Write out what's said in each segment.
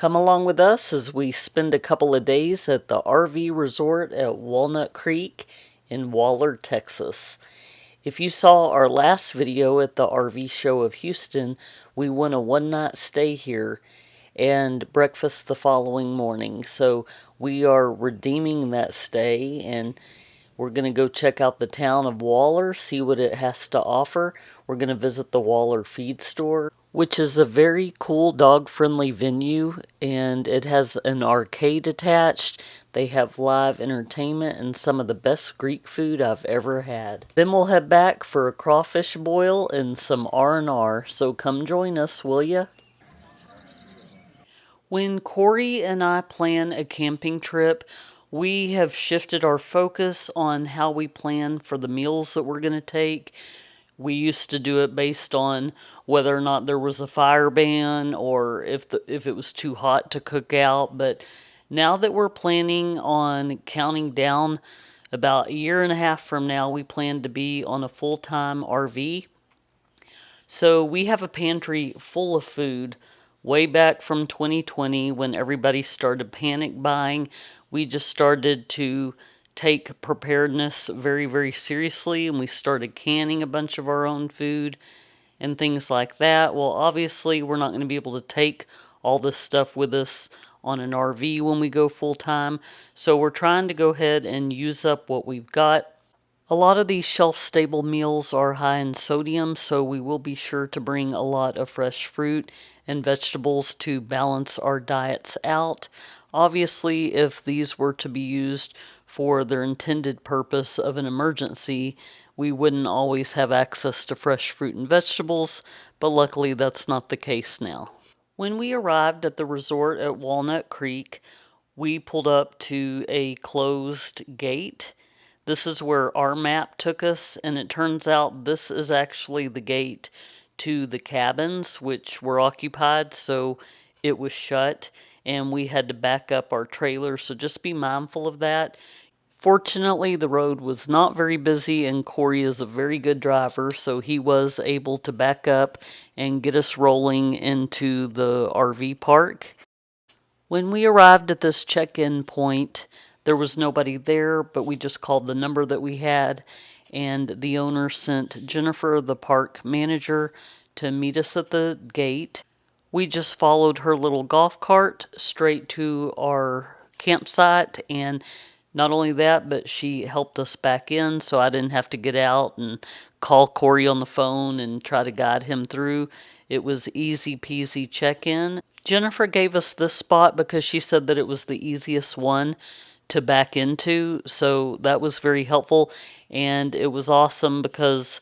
Come along with us as we spend a couple of days at the RV resort at Walnut Creek in Waller, Texas. If you saw our last video at the RV show of Houston, we won a one-night stay here and breakfast the following morning. So we are redeeming that stay, and we're going to go check out the town of Waller, see what it has to offer. We're going to visit the Waller Feed Store, which is a very cool dog-friendly venue, and it has an arcade attached. They have live entertainment and some of the best Greek food I've ever had. Then we'll head back for a crawfish boil and some R&R, so come join us, will ya? When Corey and I plan a camping trip, we have shifted our focus on how we plan for the meals that we're going to take. We used to do it based on whether or not there was a fire ban or if it was too hot to cook out. But now that we're planning on counting down about a year and a half from now, we plan to be on a full-time RV. So we have a pantry full of food. Way back from 2020 when everybody started panic buying, we just started to take preparedness very, very seriously, and we started canning a bunch of our own food and things like that. Well, obviously, we're not going to be able to take all this stuff with us on an RV when we go full-time, so we're trying to go ahead and use up what we've got. A lot of these shelf-stable meals are high in sodium, so we will be sure to bring a lot of fresh fruit and vegetables to balance our diets out. Obviously, if these were to be used for their intended purpose of an emergency, we wouldn't always have access to fresh fruit and vegetables, but luckily that's not the case now. When we arrived at the resort at Walnut Creek, we pulled up to a closed gate. This is where our map took us, and it turns out this is actually the gate to the cabins, which were occupied, so it was shut, and we had to back up our trailer, so just be mindful of that. Fortunately, the road was not very busy, and Corey is a very good driver, so he was able to back up and get us rolling into the RV park. When we arrived at this check-in point, there was nobody there, but we just called the number that we had, and the owner sent Jennifer, the park manager, to meet us at the gate. We just followed her little golf cart straight to our campsite, and not only that, but she helped us back in, so I didn't have to get out and call Corey on the phone and try to guide him through. It was easy peasy check-in. Jennifer gave us this spot because she said that it was the easiest one to back into, so that was very helpful, and it was awesome because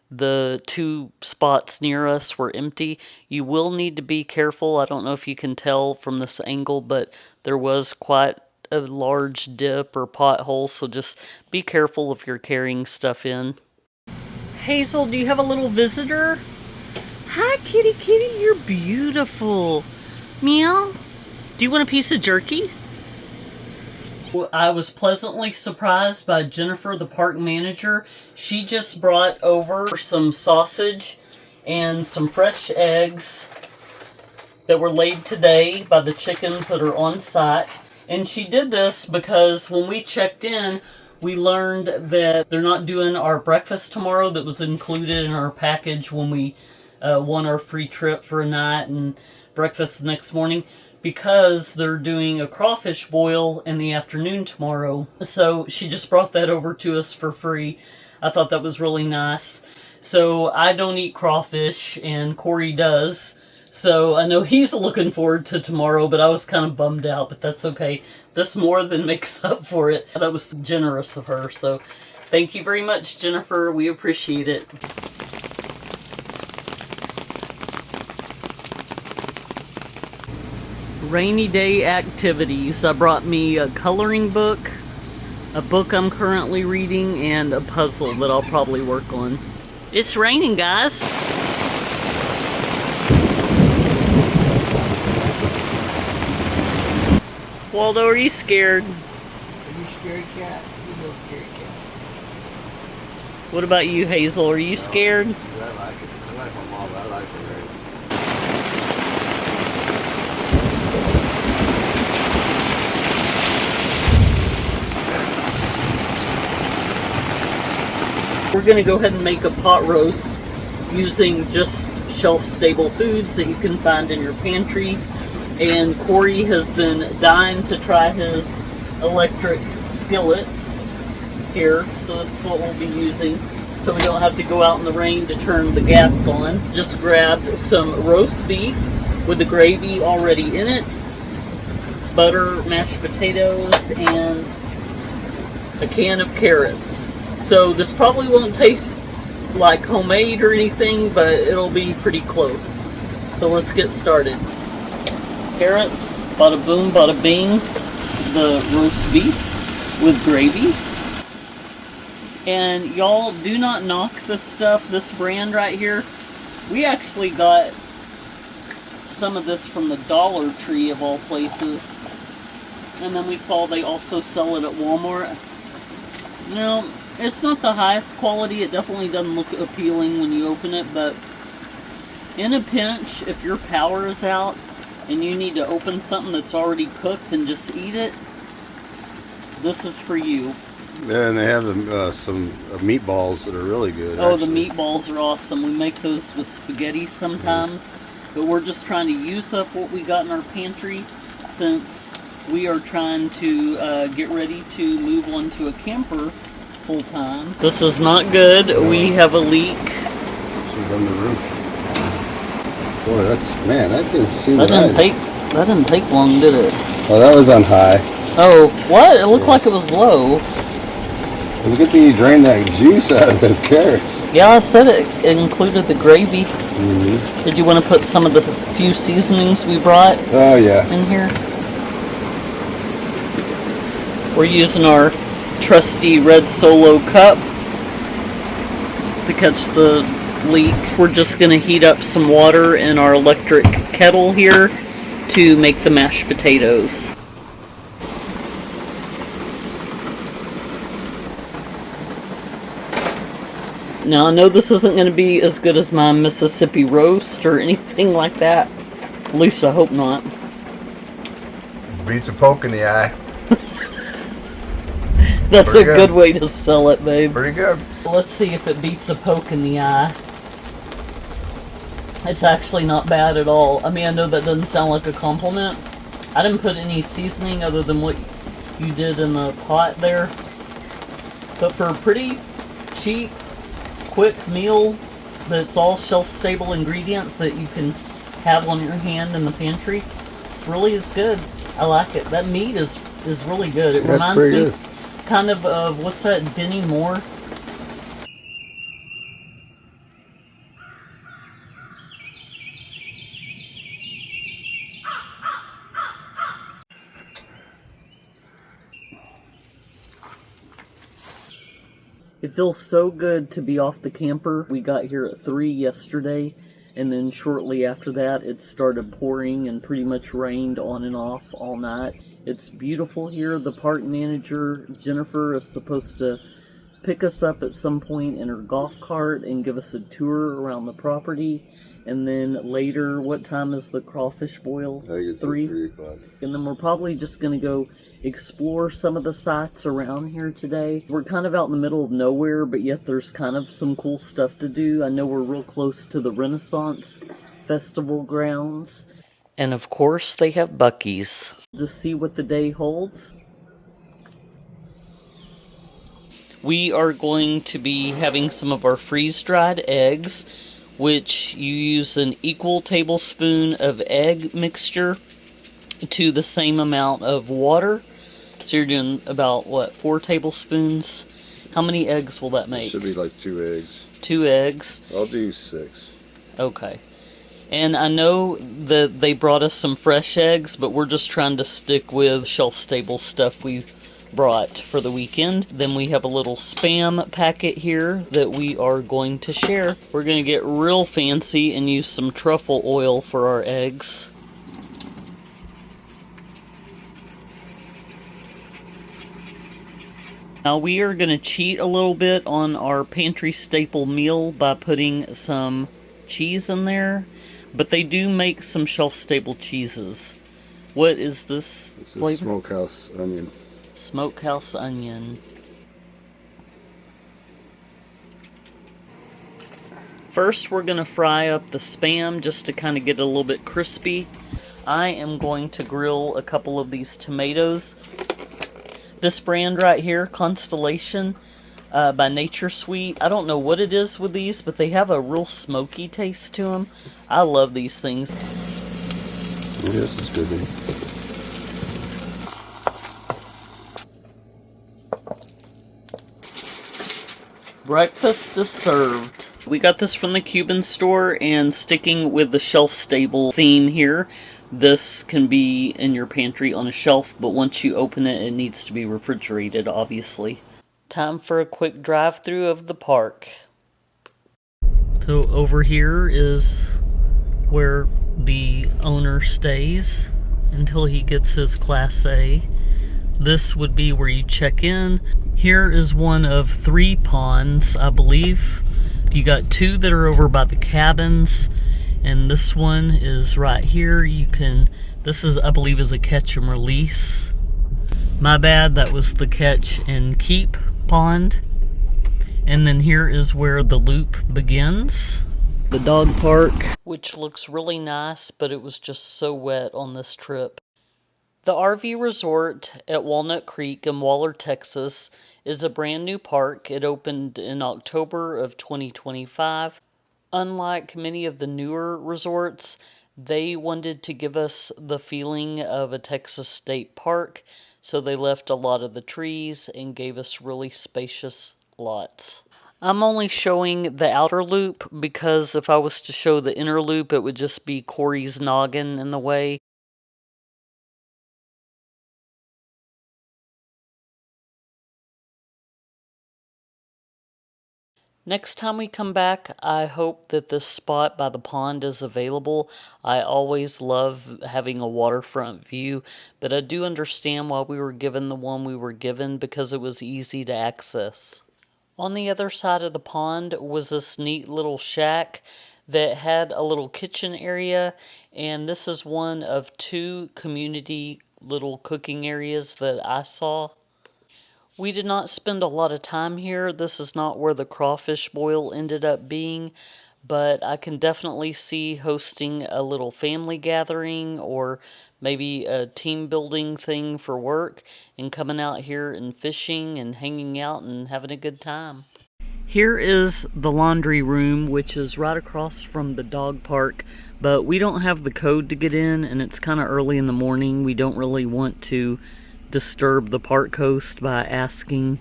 the two spots near us were empty. You will need to be careful. I don't know if you can tell from this angle, but there was quite a large dip or pothole, so just be careful if you're carrying stuff in. Hazel, do you have a little visitor? Hi, kitty kitty, you're beautiful. Meow. Do you want a piece of jerky? I was pleasantly surprised by Jennifer, the park manager. She just brought over some sausage and some fresh eggs that were laid today by the chickens that are on site. And she did this because when we checked in, we learned that they're not doing our breakfast tomorrow that was included in our package when we won our free trip for a night and breakfast the next morning, because they're doing a crawfish boil in the afternoon tomorrow. So she just brought that over to us for free. I thought that was really nice. So I don't eat crawfish, and Corey does. So I know he's looking forward to tomorrow, but I was kind of bummed out, but that's okay. This more than makes up for it. That was generous of her. So thank you very much, Jennifer. We appreciate it. Rainy day activities. I brought me a coloring book, a book I'm currently reading, and a puzzle that I'll probably work on. It's raining, guys. Waldo, are you scared? Are you scared, cat? You little scared cat. What about you, Hazel? Are you scared? I like it. I like my mom. I like it. we're going to go ahead and make a pot roast using just shelf-stable foods that you can find in your pantry. And Corey has been dying to try his electric skillet here, so this is what we'll be using, so we don't have to go out in the rain to turn the gas on. Just grabbed some roast beef with the gravy already in it, butter, mashed potatoes, and a can of carrots. So this probably won't taste like homemade or anything, but it'll be pretty close. So let's get started. Carrots, bada boom, bada bing. The roast beef with gravy. And y'all, do not knock this stuff, this brand right here. We actually got some of this from the Dollar Tree of all places. And then we saw they also sell it at Walmart. No, it's not the highest quality. It definitely doesn't look appealing when you open it, but in a pinch, if your power is out and you need to open something that's already cooked and just eat it, this is for you. Yeah, and they have some meatballs that are really good. Oh, actually. The meatballs are awesome. We make those with spaghetti sometimes, but we're just trying to use up what we got in our pantry since we are trying to get ready to move on to a camper full time. This is not good. We have a leak. She's on the roof. Boy, that didn't seem That didn't take long, did it? Oh, that was on high. Oh, what? It looked like it was low. Look at you drain that juice out of the carrots. Yeah, I said it included the gravy. Mm-hmm. Did you want to put some of the few seasonings we brought? Oh, yeah. In here? We're using our trusty red Solo cup to catch the leak. We're just going to heat up some water in our electric kettle here to make the mashed potatoes. Now, I know this isn't going to be as good as my Mississippi roast or anything like that. At least I hope not. Beats a poke in the eye. That's Pretty a good way to sell it, babe. Pretty good. Let's see if it beats a poke in the eye. It's actually not bad at all. I mean, I know that doesn't sound like a compliment. I didn't put any seasoning other than what you did in the pot there. But for a pretty cheap, quick meal that's all shelf-stable ingredients that you can have on your hand in the pantry, it really is good. I like it. That meat is really good. It reminds me good. Kind of what's that, Denny Moore? It feels so good to be off the camper. We got here at 3 yesterday, and then shortly after that it started pouring and pretty much rained on and off all night. It's beautiful here. The park manager, Jennifer, is supposed to pick us up at some point in her golf cart and give us a tour around the property. And then later, what time is the crawfish boil? I think it's 3 o'clock. And then we're probably just going to go explore some of the sites around here today. We're kind of out in the middle of nowhere, but yet there's kind of some cool stuff to do. I know we're real close to the Renaissance Festival grounds. And of course, they have Buc-ee's. Just see what the day holds. We are going to be having some of our freeze-dried eggs, which you use an equal tablespoon of egg mixture to the same amount of water. So you're doing about, what, 4 tablespoons? How many eggs will that make? It should be like 2 eggs. 2 eggs? I'll do 6. Okay. And I know that they brought us some fresh eggs, but we're just trying to stick with shelf-stable stuff we brought for the weekend. Then we have a little Spam packet here that we are going to share. We're going to get real fancy and use some truffle oil for our eggs. Now we are going to cheat a little bit on our pantry staple meal by putting some cheese in there, but they do make some shelf-stable cheeses. What is this flavor? It's a smokehouse onion. Smokehouse onion. First, we're going to fry up the Spam just to kind of get it a little bit crispy. I am going to grill a couple of these tomatoes. This brand right here, Constellation, by Nature Sweet. I don't know what it is with these, but they have a real smoky taste to them. I love these things. This is good. Breakfast is served. We got this from the Cuban store, and sticking with the shelf-stable theme here, this can be in your pantry on a shelf, but once you open it, it needs to be refrigerated, obviously. Time for a quick drive-through of the park. So over here is where the owner stays until he gets his Class A. This would be where you check in. Here is one of 3 ponds, I believe. You got 2 that are over by the cabins, and this one is right here. This is, I believe, is a catch and release. My bad, that was the catch and keep pond. And then here is where the loop begins. The dog park, which looks really nice, but it was just so wet on this trip. The RV Resort at Walnut Creek in Waller, Texas is a brand new park. It opened in October of 2025. Unlike many of the newer resorts, they wanted to give us the feeling of a Texas state park, so they left a lot of the trees and gave us really spacious lots. I'm only showing the outer loop because if I was to show the inner loop, it would just be Corey's noggin in the way. Next time we come back, I hope that this spot by the pond is available. I always love having a waterfront view, but I do understand why we were given the one we were given because it was easy to access. On the other side of the pond was this neat little shack that had a little kitchen area, and this is one of 2 community little cooking areas that I saw. We did not spend a lot of time here. This is not where the crawfish boil ended up being, but I can definitely see hosting a little family gathering or maybe a team building thing for work and coming out here and fishing and hanging out and having a good time. Here is the laundry room, which is right across from the dog park, but we don't have the code to get in, and it's kind of early in the morning. We don't really want to disturb the park host by asking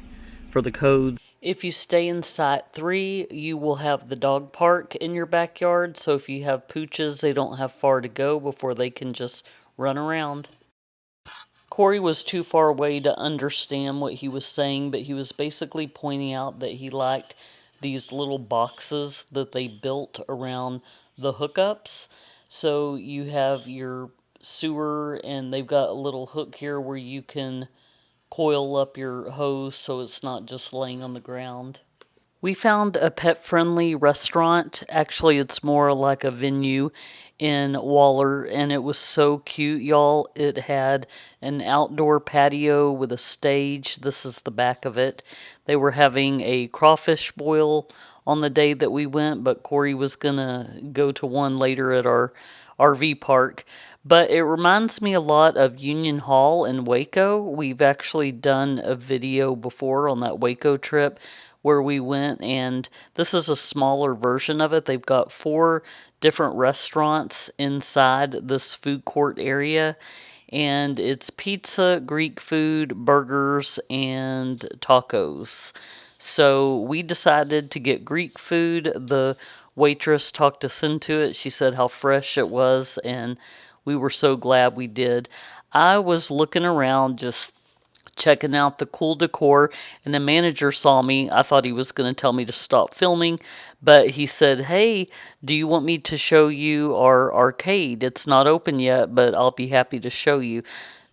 for the code. If you stay in Site 3, you will have the dog park in your backyard, so if you have pooches, they don't have far to go before they can just run around. Corey was too far away to understand what he was saying, but he was basically pointing out that he liked these little boxes that they built around the hookups. So you have your sewer, and they've got a little hook here where you can coil up your hose so it's not just laying on the ground. We found a pet-friendly restaurant. Actually, it's more like a venue in Waller, and it was so cute, y'all. It had an outdoor patio with a stage. This is the back of it. They were having a crawfish boil on the day that we went, but Corey was gonna go to one later at our RV park. But it reminds me a lot of Union Hall in Waco. We've actually done a video before on that Waco trip where we went, and this is a smaller version of it. They've got 4 different restaurants inside this food court area, and it's pizza, Greek food, burgers, and tacos. So we decided to get Greek food. The waitress talked us into it. She said how fresh it was, and we were so glad we did. I was looking around just checking out the cool decor, and the manager saw me. I thought he was going to tell me to stop filming, but he said, "Hey, do you want me to show you our arcade? It's not open yet, but I'll be happy to show you."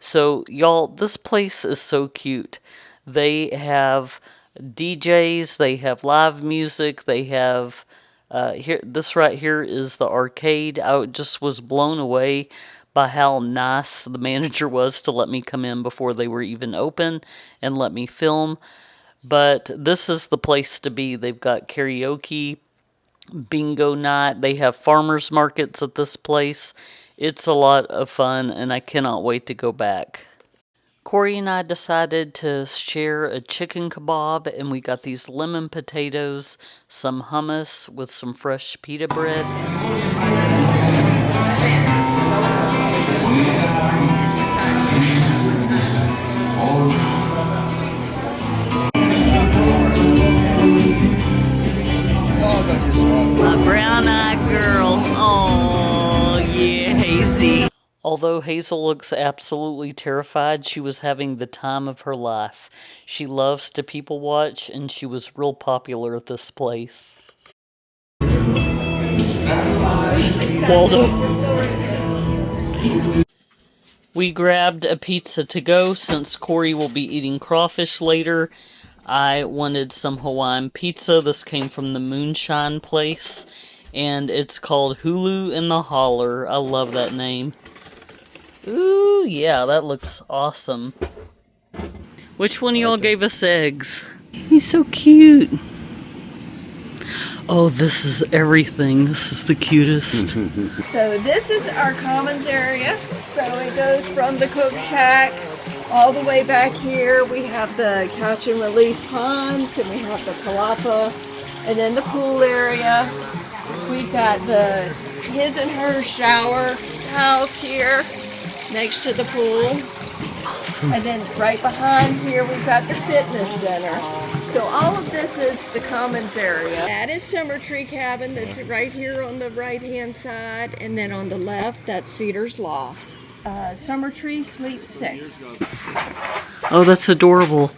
So, y'all, this place is so cute. They have DJs, they have live music, they have here. This right here is the arcade. I just was blown away by how nice the manager was to let me come in before they were even open and let me film. But this is the place to be. They've got karaoke bingo night. They have farmers markets at this place. It's a lot of fun, and I cannot wait to go back. Corey and I decided to share a chicken kebab, and we got these lemon potatoes, some hummus with some fresh pita bread. My brown-eyed girl. Oh, yeah, Hazy. Although Hazel looks absolutely terrified, she was having the time of her life. She loves to people watch, and she was real popular at this place. Waldo. We grabbed a pizza to go since Corey will be eating crawfish later. I wanted some Hawaiian pizza. This came from the Moonshine place, and it's called Hulu in the Holler. I love that name. Ooh, yeah, that looks awesome. Which one of y'all gave us eggs? He's so cute. Oh, this is everything. This is the cutest. So this is our commons area. So it goes from the cook shack all the way back here. We have the catch and release ponds, and we have the palapa, and then the pool area. We've got the his and her shower house here next to the pool. And then right behind here we've got the fitness center. So all of this is the commons area. That is Summer Tree Cabin. That's right here on the right hand side. And then on the left, that's Cedar's Loft. Summer Tree sleeps 6. Oh, that's adorable.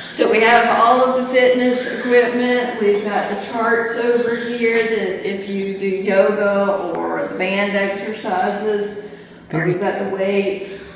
So we have all of the fitness equipment. We've got the charts over here that if you do yoga or the band exercises, we've got the weights.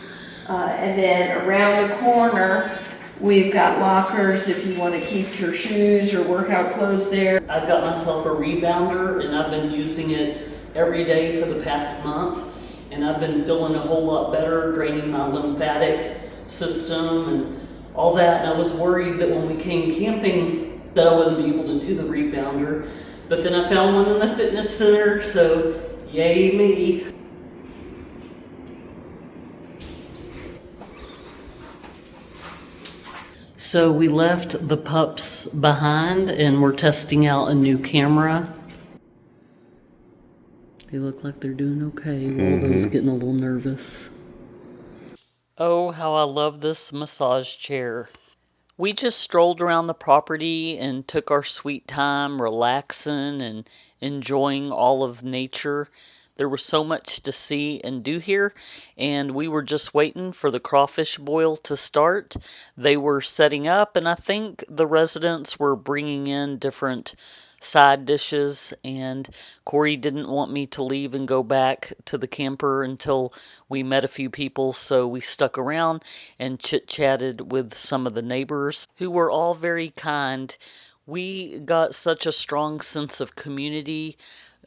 And then around the corner, we've got lockers if you want to keep your shoes or workout clothes there. I've got myself a rebounder, and I've been using it every day for the past month. And I've been feeling a whole lot better, draining my lymphatic system and all that. And I was worried that when we came camping that I wouldn't be able to do the rebounder. But then I found one in the fitness center, so yay me. So we left the pups behind, and we're testing out a new camera. They look like they're doing okay. Waldo's getting a little nervous. Oh, how I love this massage chair. We just strolled around the property and took our sweet time relaxing and enjoying all of nature. There was so much to see and do here, and we were just waiting for the crawfish boil to start. They were setting up, and I think the residents were bringing in different side dishes, and Corey didn't want me to leave and go back to the camper until we met a few people, so we stuck around and chit-chatted with some of the neighbors, who were all very kind. We got such a strong sense of community.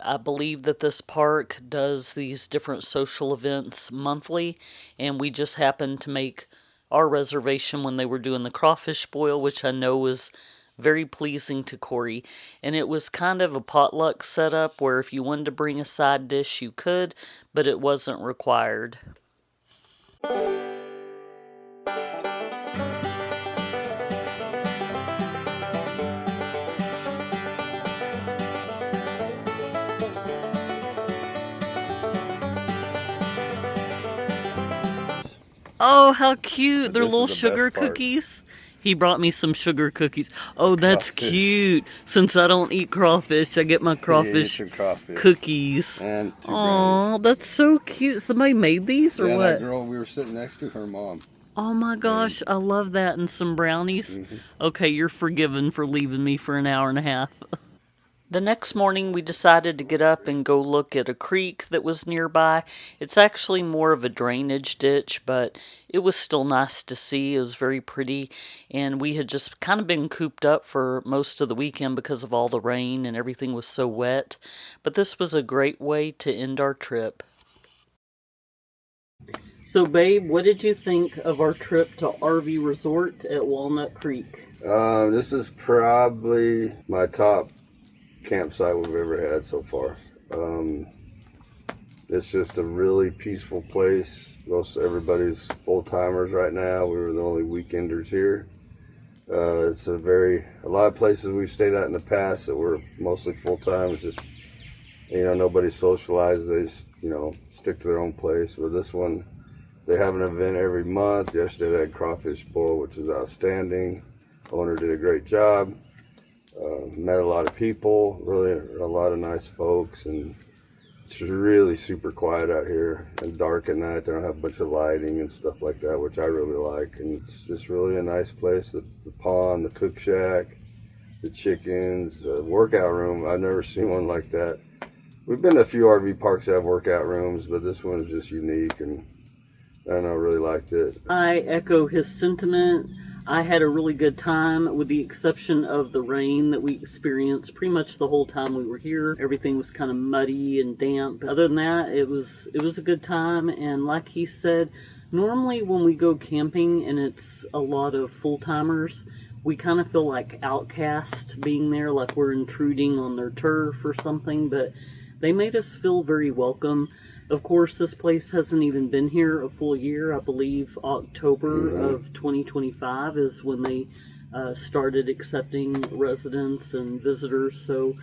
I believe that this park does these different social events monthly, and we just happened to make our reservation when they were doing the crawfish boil, which I know was very pleasing to Corey. And it was kind of a potluck setup where if you wanted to bring a side dish, you could, but it wasn't required. Oh, how cute. They're little sugar cookies. He brought me some sugar cookies. Oh, that's cute. Since I don't eat crawfish, I get my crawfish cookies. And 2 Oh, that's so cute. Somebody made these or yeah, what? That girl we were sitting next to, her mom. Oh my gosh, I love that. And some brownies. Okay, you're forgiven for leaving me for an hour and a half. The next morning, we decided to get up and go look at a creek that was nearby. It's actually more of a drainage ditch, but it was still nice to see. It was very pretty, and we had just kind of been cooped up for most of the weekend because of all the rain and everything was so wet. But this was a great way to end our trip. So, babe, what did you think of our trip to RV Resort at Walnut Creek? This is probably my top campsite we've ever had so far. It's just a really peaceful place. Most everybody's full-timers right now. We were the only weekenders here. It's a lot of places we've stayed at in the past that were mostly full-time. It's just, nobody socializes. They just, stick to their own place. But this one, they have an event every month. Yesterday they had crawfish boil, which is outstanding. The owner did a great job. Met a lot of people, really a lot of nice folks, and it's really super quiet out here and dark at night. They don't have a bunch of lighting and stuff like that, which I really like. And it's just really a nice place. The pond, the cook shack, the chickens, the workout room. I've never seen one like that. We've been to a few RV parks that have workout rooms, but this one is just unique, and I don't know, I really liked it. I echo his sentiment. I had a really good time, with the exception of the rain that we experienced pretty much the whole time we were here. Everything was kind of muddy and damp. Other than that, it was a good time. And like he said, normally when we go camping and it's a lot of full-timers, we kind of feel like outcasts being there, like we're intruding on their turf or something, but they made us feel very welcome. Of course, this place hasn't even been here a full year. I believe October of 2025 is when they started accepting residents and visitors. So,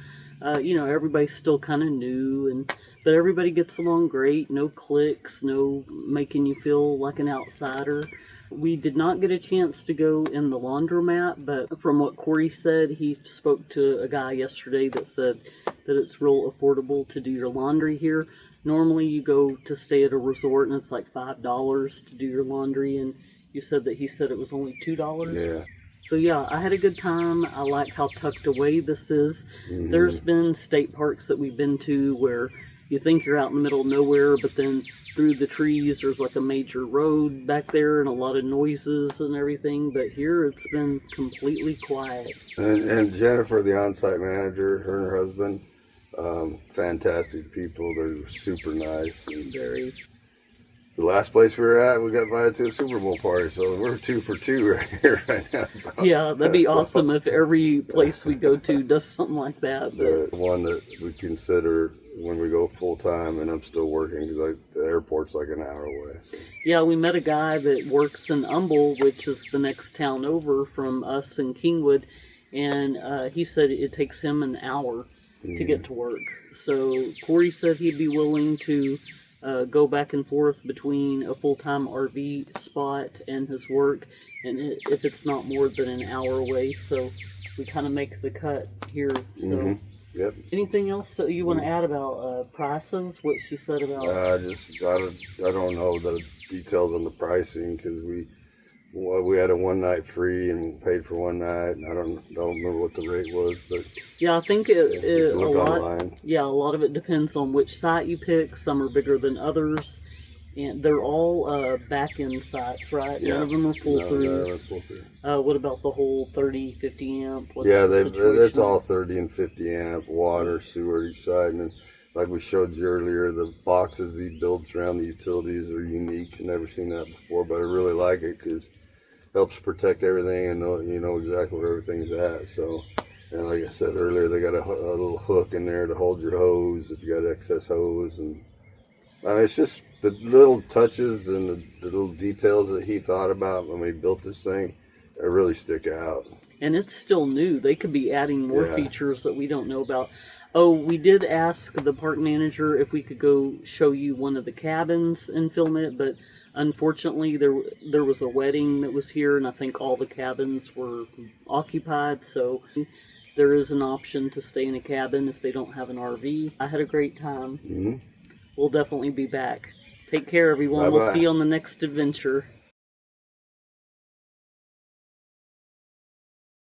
everybody's still kind of new, but everybody gets along great. No cliques, no making you feel like an outsider. We did not get a chance to go in the laundromat, but from what Corey said, he spoke to a guy yesterday that said that it's real affordable to do your laundry here. Normally you go to stay at a resort and it's like $5 to do your laundry, and you said that he said it was only $2. Yeah. So yeah, I had a good time. I like how tucked away this is. There's been state parks that we've been to where you think you're out in the middle of nowhere, but then through the trees there's like a major road back there and a lot of noises and everything. But here it's been completely quiet. And Jennifer, the on-site manager, her and her husband, fantastic people. They're super nice. And Very. the last place we were at, we got invited to a Super Bowl party, so we're 2 for 2 right here, right now. Yeah, that'd be awesome if every place we go to does something like that. But The one that we consider when we go full time, and I'm still working because the airport's like an hour away. So. yeah, we met a guy that works in Humble, which is the next town over from us in Kingwood, and he said it takes him an hour to get to work. So Corey said he'd be willing to go back and forth between a full-time RV spot and his work, and if it's not more than an hour away, so we kind of make the cut here. So Yep. anything else that you want to add about prices, what she said about I don't know the details on the pricing, because we had a one night free and paid for one night, and I don't remember what the rate was, but yeah, I think a lot. Online. Yeah, a lot of it depends on which site you pick. Some are bigger than others, and they're all back-end sites, right? Yeah. None of them are pull-throughs. No, that's pull-through. What about the whole 30, 50 amp? What's Yeah, the situation? it's all 30 and 50 amp, water, sewer each side, and then, like we showed you earlier, the boxes he builds around the utilities are unique. Never seen that before, but I really like it because helps protect everything and you know exactly where everything's at. So, and like I said earlier, they got a little hook in there to hold your hose if you got excess hose, and I mean, it's just the little touches and the little details that he thought about when we built this thing that really stick out. And it's still new. They could be adding more Yeah. features that we don't know about. Oh, we did ask the park manager if we could go show you one of the cabins and film it, but unfortunately there was a wedding that was here, and I think all the cabins were occupied, so there is an option to stay in a cabin if they don't have an RV. I had a great time. We'll definitely be back. Take care, everyone. Bye-bye. We'll see you on the next adventure.